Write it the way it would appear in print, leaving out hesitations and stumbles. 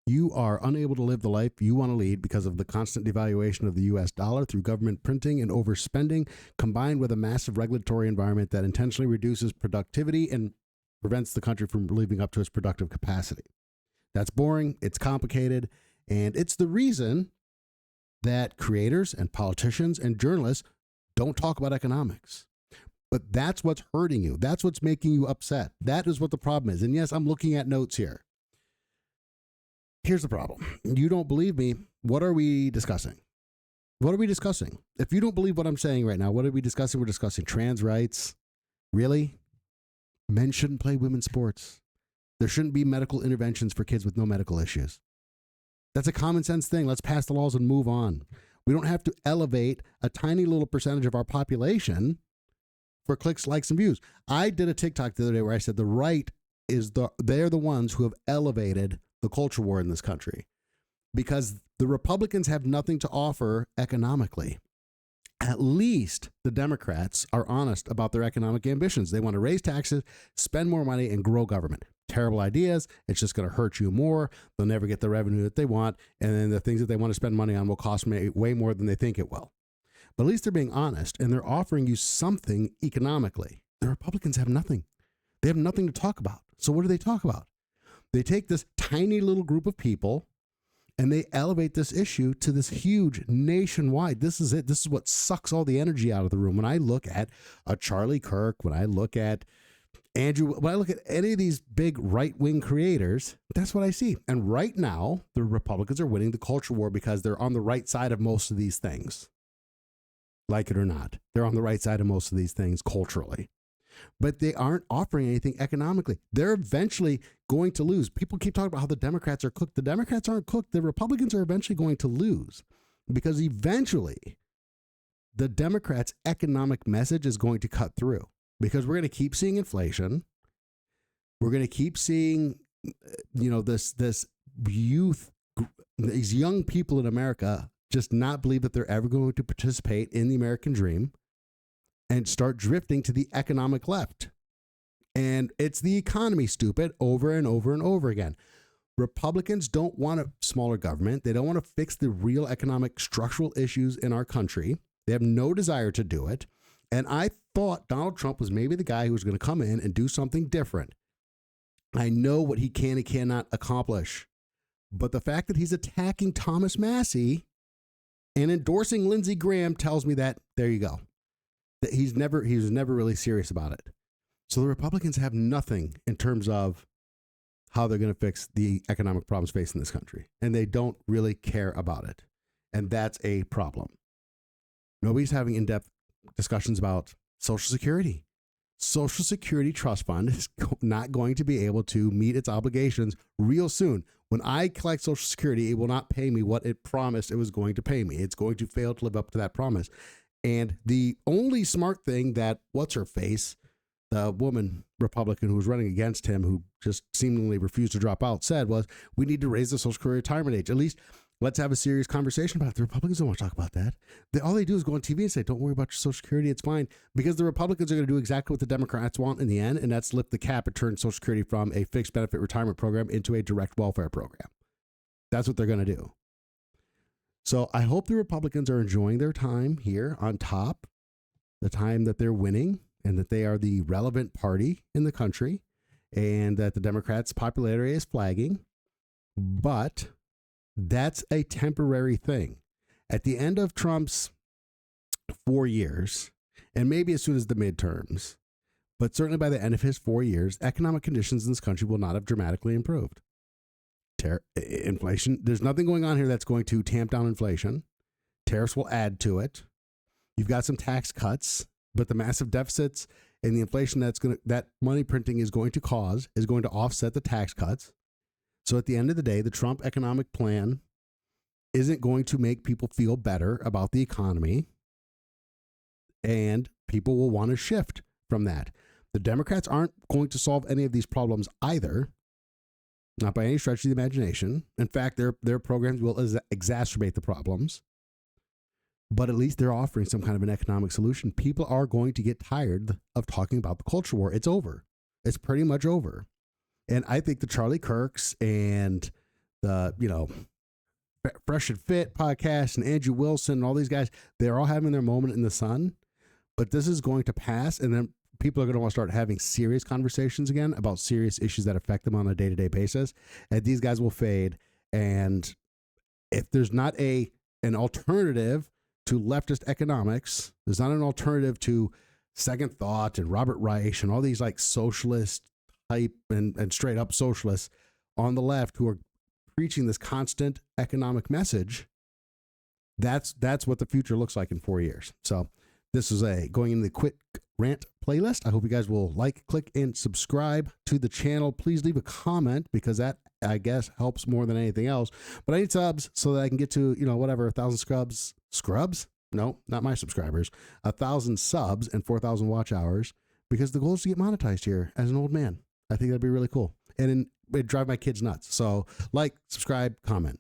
You are unable to live the life you want to lead because of the constant devaluation of the U.S. dollar through government printing and overspending, combined with a massive regulatory environment that intentionally reduces productivity and prevents the country from living up to its productive capacity. That's boring, it's complicated, and it's the reason that creators and politicians and journalists don't talk about economics. But that's what's hurting you. That's what's making you upset. That is what the problem is. And yes, I'm looking at notes here. Here's the problem. You don't believe me. What are we discussing? What are we discussing? If you don't believe what I'm saying right now, what are we discussing? We're discussing trans rights. Really? Men shouldn't play women's sports. There shouldn't be medical interventions for kids with no medical issues. That's a common sense thing. Let's pass the laws and move on. We don't have to elevate a tiny little percentage of our population for clicks, likes, and views. I did a TikTok the other day where I said the right they're the ones who have elevated the culture war in this country because the Republicans have nothing to offer economically. At least the Democrats are honest about their economic ambitions. They want to raise taxes, spend more money, and grow government. Terrible ideas. It's just going to hurt you more. They'll never get the revenue that they want. And then the things that they want to spend money on will cost way more than they think it will. But at least they're being honest and they're offering you something economically. The Republicans have nothing. They have nothing to talk about. So what do they talk about? They take this tiny little group of people and they elevate this issue to this huge nationwide. This is it. This is what sucks all the energy out of the room. When I look at a Charlie Kirk, when I look at Andrew, when I look at any of these big right-wing creators, that's what I see. And right now, the Republicans are winning the culture war because they're on the right side of most of these things. Like it or not, they're on the right side of most of these things culturally. But they aren't offering anything economically. They're eventually going to lose. People keep talking about how the Democrats are cooked. The Democrats aren't cooked. The Republicans are eventually going to lose because eventually the Democrats' economic message is going to cut through because we're going to keep seeing inflation. We're going to keep seeing, this youth, these young people in America just not believe that they're ever going to participate in the American dream and start drifting to the economic left. And it's the economy, stupid, over and over and over again. Republicans don't want a smaller government. They don't want to fix the real economic structural issues in our country. They have no desire to do it. And I thought Donald Trump was maybe the guy who was going to come in and do something different. I know what he can and cannot accomplish. But the fact that he's attacking Thomas Massie and endorsing Lindsey Graham tells me that, there you go. That he was never really serious about it. So the Republicans have nothing in terms of how they're going to fix the economic problems facing this country. And they don't really care about it. And that's a problem. Nobody's having in-depth discussions about Social Security. Social Security Trust Fund is not going to be able to meet its obligations real soon. When I collect Social Security, it will not pay me what it promised it was going to pay me. It's going to fail to live up to that promise. And the only smart thing that what's-her-face, the woman Republican who was running against him, who just seemingly refused to drop out, said was, we need to raise the Social Security retirement age. At least let's have a serious conversation about it. The Republicans don't want to talk about that. All they do is go on TV and say, don't worry about your Social Security, it's fine. Because the Republicans are going to do exactly what the Democrats want in the end, and that's lift the cap and turn Social Security from a fixed benefit retirement program into a direct welfare program. That's what they're going to do. So I hope the Republicans are enjoying their time here on top, the time that they're winning, and that they are the relevant party in the country, and that the Democrats' popularity is flagging. But that's a temporary thing. At the end of Trump's 4 years, and maybe as soon as the midterms, but certainly by the end of his 4 years, economic conditions in this country will not have dramatically improved. Inflation, there's nothing going on here that's going to tamp down inflation. Tariffs will add to it. You've got some tax cuts, but the massive deficits and the inflation that money printing is going to cause is going to offset the tax cuts. So at the end of the day, the Trump economic plan isn't going to make people feel better about the economy, and people will want to shift from that. The Democrats aren't going to solve any of these problems either. Not by any stretch of the imagination. In fact, their programs will exacerbate the problems. But at least they're offering some kind of an economic solution. People are going to get tired of talking about the culture war. It's over. It's pretty much over. And I think the Charlie Kirks and Fresh and Fit podcast and Andrew Wilson and all these guys, they're all having their moment in the sun, but this is going to pass. And then people are going to want to start having serious conversations again about serious issues that affect them on a day-to-day basis. And these guys will fade. And if there's not an alternative to leftist economics, there's not an alternative to Second Thought and Robert Reich and all these like socialist type and straight up socialists on the left who are preaching this constant economic message, that's what the future looks like in 4 years. So this is going in the quick rant playlist. I hope you guys will like, click, and subscribe to the channel. Please leave a comment because that, I guess, helps more than anything else. But I need subs so that I can get to, 1,000 scrubs. No, not my subscribers. 1,000 subs and 4,000 watch hours, because the goal is to get monetized here as an old man. I think that'd be really cool. And it'd drive my kids nuts. So like, subscribe, comment.